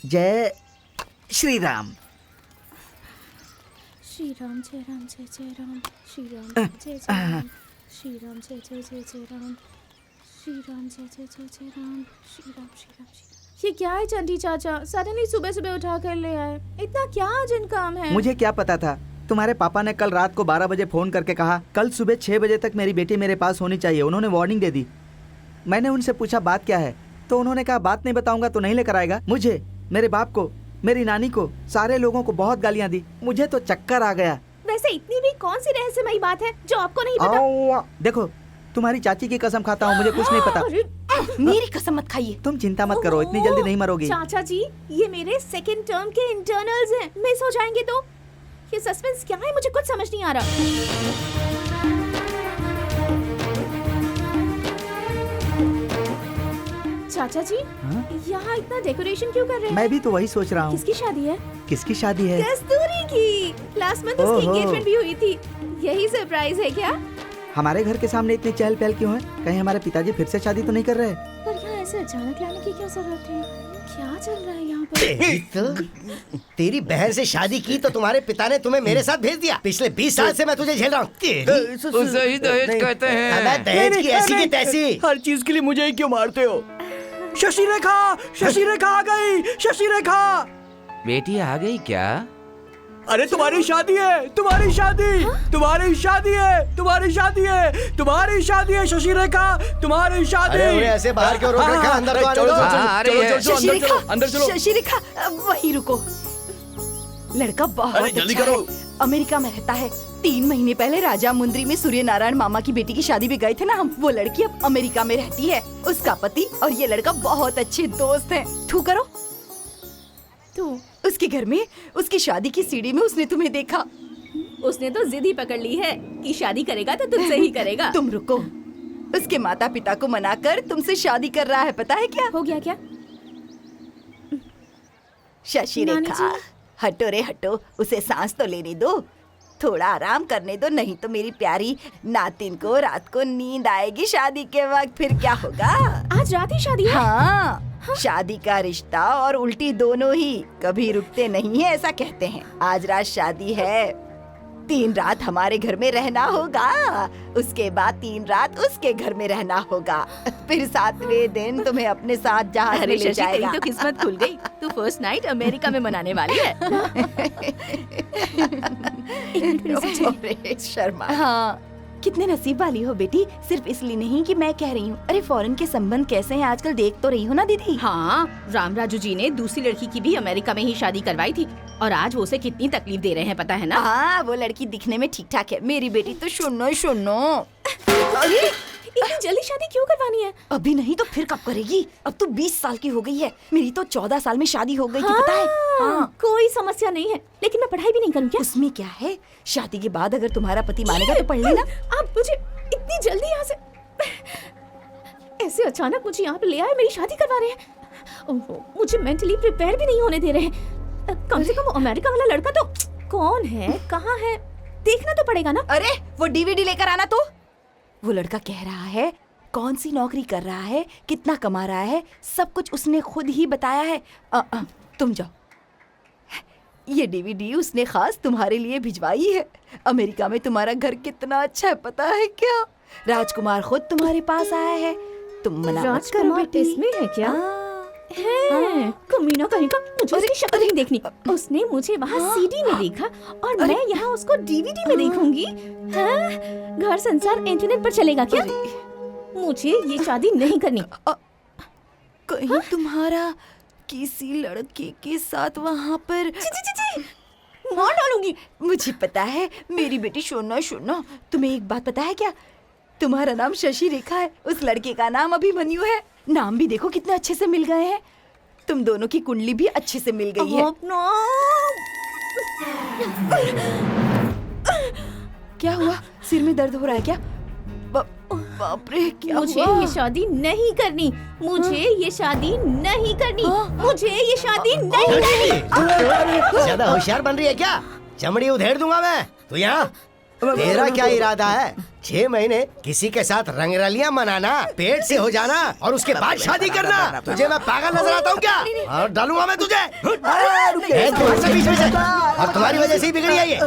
जय श्री राम। श्री राम जय राम जय जय राम, श्री राम जय जय राम, श्री राम जय जय जय जय राम, श्री राम जय जय जय जय राम, श्री राम श्री राम श्री राम। ये क्या है चंडी चाचा, सडनली सुबह सुबह उठा कर ले आए, इतना क्या अर्जेंट काम है? मुझे क्या पता था, तुम्हारे पापा ने कल रात को 12 बजे फोन करके कहा कल सुबह 6 बजे तक मेरी बेटी मेरे पास होनी चाहिए। उन्होंने वार्निंग दे दी। मैंने उनसे पूछा बात क्या है, तो उन्होंने कहा बात नहीं बताऊंगा तो नहीं लेकर आएगा। मुझे, मेरे बाप को, मेरी नानी को, सारे लोगों को बहुत गालियां दी। मुझे तो चक्कर आ गया। वैसे इतनी भी कौन सी रहस्यमयी बात है जो आपको नहीं पता? देखो, तुम्हारी चाची की कसम खाता हूँ, मुझे कुछ नहीं पता। मेरी कसम मत खाइए। तुम चिंता मत करो, इतनी जल्दी नहीं मरोगी। चाचा जी, ये मेरे सेकंड टर्म के इंटरनल्स हैं, मिस हो जाएंगे तो। ये सस्पेंस क्या है, मुझे कुछ समझ नहीं आ रहा। चाचा जी, यहाँ इतना डेकोरेशन क्यों कर रहे हैं? मैं भी तो वही सोच रहा हूँ। किसकी शादी है? किसकी शादी है? कस्तूरी की। लास्ट मंथ उसकी एंगेजमेंट भी हुई थी। यही सरप्राइज है क्या? हमारे घर के सामने इतनी चहल पहल क्यों है? कहीं हमारे पिताजी फिर से शादी तो नहीं कर रहे? पर यहाँ ऐसे अचानक लाने की क्या जरूरत है? क्या चल रहा है यहाँ पर? तेरी बहन से शादी की तो तुम्हारे पिता ने तुम्हें मेरे साथ भेज दिया। पिछले 20 साल से मैं तुझे झेल रहा हूँ। उसे ही दहेज कहते हैं। अबे दहेज की ऐसी की तैसी। हर चीज के लिए मुझे ही क्यों मारते हो? शशि रेखा, शशि रेखा आ गई, शशि रेखा। बेटी आ गई क्या? अरे तुम्हारी शादी है, तुम्हारी शादी, तुम्हारी शादी है, तुम्हारी शादी है, तुम्हारी शादी है शशि रेखा, तुम्हारी शादी। अरे उन्हें ऐसे बाहर क्यों रोक रखा? अंदर तो आने दो। चलो, अंदर चलो, अंदर चलो। शशि रेखा, वही रुको। लड़का बहुत अरे जल्दी अच्छा करो। है। अमेरिका में रहता है। 3 महीने पहले राजा मुंद्री में सूर्य नारायण मामा की बेटी की शादी में गए थे ना हम। वो लड़की अब अमेरिका में रहती है। उसका पति और ये लड़का बहुत अच्छे दोस्त हैं। थू करो। तू उसके घर में उसकी शादी की सीढ़ी में उसने तुम्हें देखा। उसने तो जिद ही पकड़ ली है कि शादी करेगा तो तुमसे ही करेगा। तुम रुको। उसके माता पिता को मनाकर तुमसे शादी कर रहा है, पता है क्या? हो गया क्या? शशि रेखा, हटो रे हटो, उसे सांस तो लेने दो, थोड़ा आराम करने दो, नहीं तो मेरी प्यारी नातिन को रात को नींद आएगी शादी के वक्त। फिर क्या होगा? आज रात ही शादी है? हाँ, शादी का रिश्ता और उल्टी दोनों ही कभी रुकते नहीं है, ऐसा कहते हैं। आज रात शादी है, 3 रात हमारे घर में रहना होगा, उसके बाद 3 रात उसके घर में रहना होगा, फिर 7वें दिन तुम्हें अपने साथ जहाज में ले जाएगा। तो किस्मत खुल गई, तू फर्स्ट नाइट अमेरिका में मनाने वाली है। शर्मा। हाँ, कितने नसीब वाली हो बेटी। सिर्फ इसलिए नहीं कि मैं कह रही हूँ। अरे फॉरेन के संबंध कैसे हैं आजकल, देख तो रही हो ना दीदी। हाँ, रामराजू जी ने दूसरी लड़की की भी अमेरिका में ही शादी करवाई थी और आज वो उसे कितनी तकलीफ दे रहे हैं पता है ना? हाँ, वो लड़की दिखने में ठीक ठाक है। मेरी बेटी तो सुनो सुनो। अरे इतनी जल्दी शादी क्यों करवानी है? अभी नहीं तो फिर कब करेगी? अब तो 20 साल की हो गई है। मेरी तो 14 साल में शादी हो गई थी, पता है? हाँ। कोई समस्या नहीं है, लेकिन मैं पढ़ाई भी नहीं करूँ क्या? उसमें क्या है, शादी के बाद अगर तुम्हारा पति मानेगा तो पढ़ लेना। आप मुझे इतनी जल्दी यहाँ से, ऐसे अचानक मुझे यहाँ पे ले आए, मेरी शादी करवा रहे हैं। ओहो, मुझे मेंटली प्रिपेयर भी नहीं होने दे रहे हैं। कम से कम वो अमेरिका वाला लड़का तो कौन है, कहाँ है, देखना तो पड़ेगा ना। अरे वो DVD लेकर आना। तो वो लड़का कह रहा है कौन सी नौकरी कर रहा है, कितना कमा रहा है, सब कुछ उसने खुद ही बताया है। तुम जाओ, ये DVD उसने खास तुम्हारे लिए भिजवाई है। अमेरिका में तुम्हारा घर कितना अच्छा है पता है क्या? राजकुमार खुद तुम्हारे पास आया है। तुम मना मत करो बेटी। इसमें है क्या? है कमीना कहीं का, मुझे उसकी शक्ल नहीं देखनी। उसने मुझे वहाँ CD में देखा और मैं यहाँ उसको DVD में देखूंगी। हाँ? घर संसार इंटरनेट पर चलेगा क्या? मुझे ये शादी नहीं करनी। कहीं तुम्हारा किसी लड़के के साथ वहाँ पर मार डालूंगी। मुझे पता है मेरी बेटी। सुनो सुनो, तुम्हें एक बात पता है क्या? तुम्हारा नाम शशि रेखा है, उस लड़के का नाम अभिमन्यु है। नाम भी देखो कितने अच्छे से मिल गए हैं। तुम दोनों की कुंडली भी अच्छे से मिल गई है। क्या हुआ, सिर में दर्द हो रहा है क्या? बाप रे, क्या मुझे हुआ? ये शादी नहीं करनी, मुझे ये शादी नहीं करनी, मुझे ये शादी नहीं करनी। ज्यादा होशियार बन रही है क्या? चमड़ी उधेड़ दूंगा मैं। तू यहाँ तेरा क्या इरादा है? 6 महीने किसी के साथ रंगरलियां मनाना, पेट से हो जाना और उसके बाद शादी करना? तुझे मैं पागल नजर आता हूँ क्या? और डालूंगा मैं तुझे। तुम्हारे बीच में से और तुम्हारी वजह से ही बिगड़ी है ये।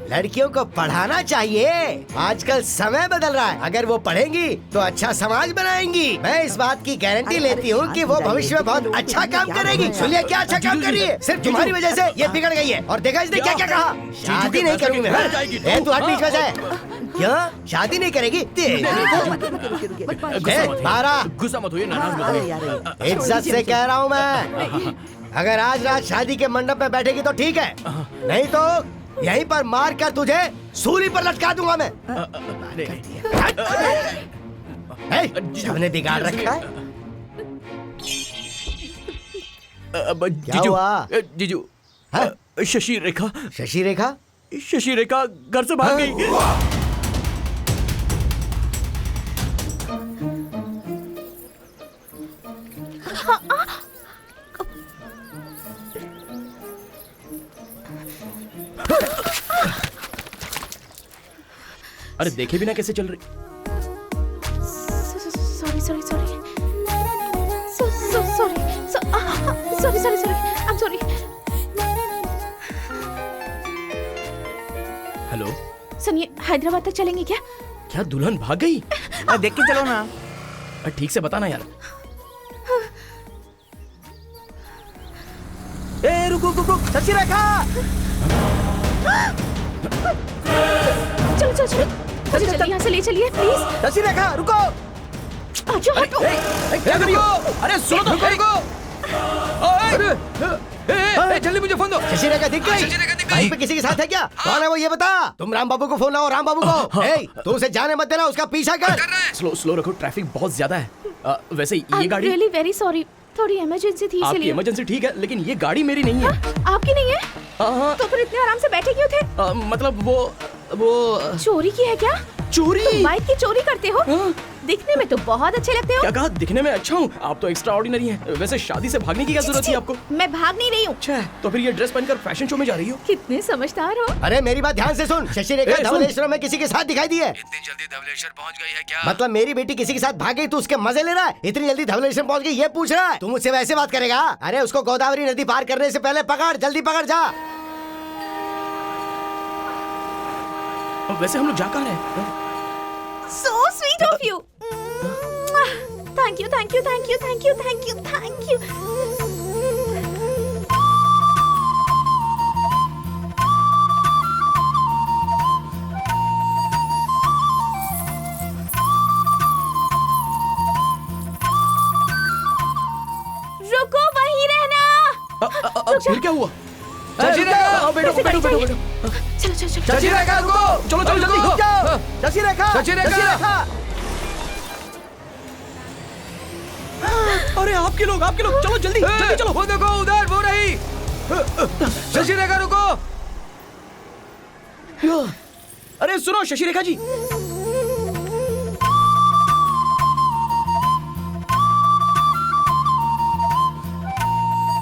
लड़कियों को पढ़ाना चाहिए, आजकल समय बदल रहा है। अगर वो पढ़ेंगी तो अच्छा समाज बनाएंगी। मैं इस बात की गारंटी लेती हूँ कि वो भविष्य में बहुत अच्छा काम करेगी। सुनिए क्या अच्छा काम कर रही है, सिर्फ तुम्हारी वजह से ये बिगड़ गई है। और देखा इसने क्या क्या कहा, शादी नहीं करूँगी मैं। ए, तू हट बीच में से। क्यों शादी नहीं करेगी? बारह गुस्सा मत होइए, नाराज मत होइए। इज्जत से कह रहा हूँ मैं। अगर आज रात शादी के मंडप में बैठेगी तो ठीक है, नहीं तो यहीं पर मार कर तुझे सूली पर लटका दूंगा मैं। हमने बिगाड़ रखा है। क्या हुआ? जीजू, हाँ? शशि रेखा, शशि रेखा? शशि रेखा घर से भाग गई। अरे देखे बिना कैसे चल रही? Sorry sorry sorry sorry sorry sorry I am sorry. Hello, सुनिए, हैदराबाद तक चलेंगे क्या? क्या दुल्हन भाग गई? देख के चलो ना। ठीक से बताना यार। ए रुको रुको रुको, शशि रेखा। चलो चलो चलो, मुझे जल्दी यहाँ से ले चलिए प्लीज। शशि रेखा रुको। आजो हटो। क्या कर रही हो? अरे सुनो तो, रुको। जल्दी मुझे फोन दो। शशि रेखा दिख गई? कहीं पे किसी के साथ है क्या? कौन है वो ये बता। तुम राम बाबू को फोन लाओ, राम बाबू को। तू उसे जाने मत देना, उसका पीछा कर। स्लो स्लो रखो, ट्रैफिक बहुत ज्यादा है। वैसे ये गाड़ी रियली वेरी सॉरी, थोड़ी इमरजेंसी थी आपकी इसलिए। इमरजेंसी ठीक है, लेकिन ये गाड़ी मेरी नहीं है। आपकी नहीं है? हाँ, तो फिर इतने आराम से बैठे क्यों थे? मतलब वो चोरी की है क्या? चोरी? तुम बाइक की चोरी करते हो? हाँ। दिखने में तो बहुत अच्छे लगते हो। क्या कहा? दिखने में अच्छा हूँ? आप तो एक्स्ट्रा ऑर्डिनरी हैं। वैसे शादी से भागने की क्या जरूरत थी आपको? मैं भाग नहीं रही हूँ। अच्छा है, तो फिर ये ड्रेस पहनकर फैशन शो में जा रही हो? कितने समझदार हो। अरे मेरी बात ध्यान से सुन। शशि रेखा सुन। धवलेश्वर में किसी के साथ दिखाई दी है। इतनी जल्दी धवलेश्वर पहुंच गई है क्या? मतलब मेरी बेटी किसी के साथ भाग गई तो उसके मजे ले रहा है? इतनी जल्दी धवलेश्वर पहुंच गई ये पूछ रहा है? तू मुझसे वैसे बात करेगा? अरे उसको गोदावरी नदी पार करने से पहले पकड़, जल्दी पकड़ जा। वैसे हम लोग जा कहाँ रहे? So sweet of you. Thank you, thank you, thank you, thank you, thank you, thank you. रुको, वहीं रहना। फिर क्या हुआ? शशि रेखा, बैठो बैठो बैठो बैठो। चलो चलो चलो। शशि रेखा रुको। चलो चलो जल्दी। शशि रेखा। शशि रेखा। अरे आपके लोग चलो जल्दी जल्दी चलो। वो देखो उधर वो रही। शशि रेखा रुको। अरे सुनो Shashi Rekha ji.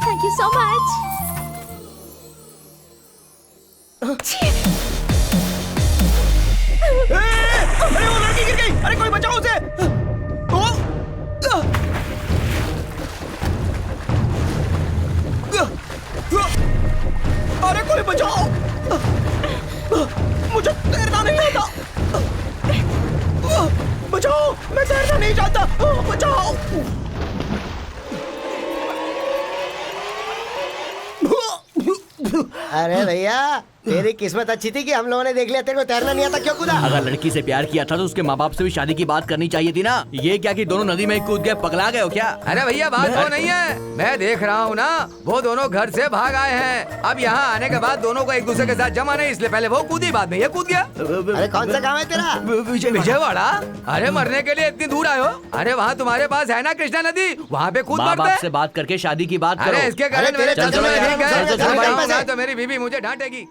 Thank you so much. अरे वो लड़की गिर गई। अरे कोई बचाओ उसे। अरे कोई बचाओ, मुझे तैरना नहीं आता। बचाओ, मैं तैरना नहीं जानता। बचाओ। अरे भैया तेरी किस्मत अच्छी थी कि हम लोगों ने देख लिया तेरे को तैरना नहीं आता, क्यों कूदा? अगर लड़की से प्यार किया था तो उसके माँ बाप से भी शादी की बात करनी चाहिए थी ना। ये क्या कि दोनों नदी में कूद गए, पगला गए हो क्या? अरे भैया बात वो नहीं है, मैं देख रहा हूँ ना, वो दोनों घर से भाग आए हैं। अब यहाँ आने के बाद दोनों को एक दूसरे के साथ जमा नहीं, इसलिए पहले वो कूदी, बाद में ये कूद गया। अरे कौन सा काम है तेरा? विजयवाड़ा। अरे मरने के लिए इतनी दूर आए हो? अरे वहाँ तुम्हारे पास है ना कृष्णा नदी, वहाँ पे कूद माँ पड़ते बाप से बात करके शादी की बात करो। अरे इसके कारण अरे तेरे मेरे चल, चल चल, ठीक चल, चल, चल, है, चल, तो मेरी बीवी मुझे डांटेगी।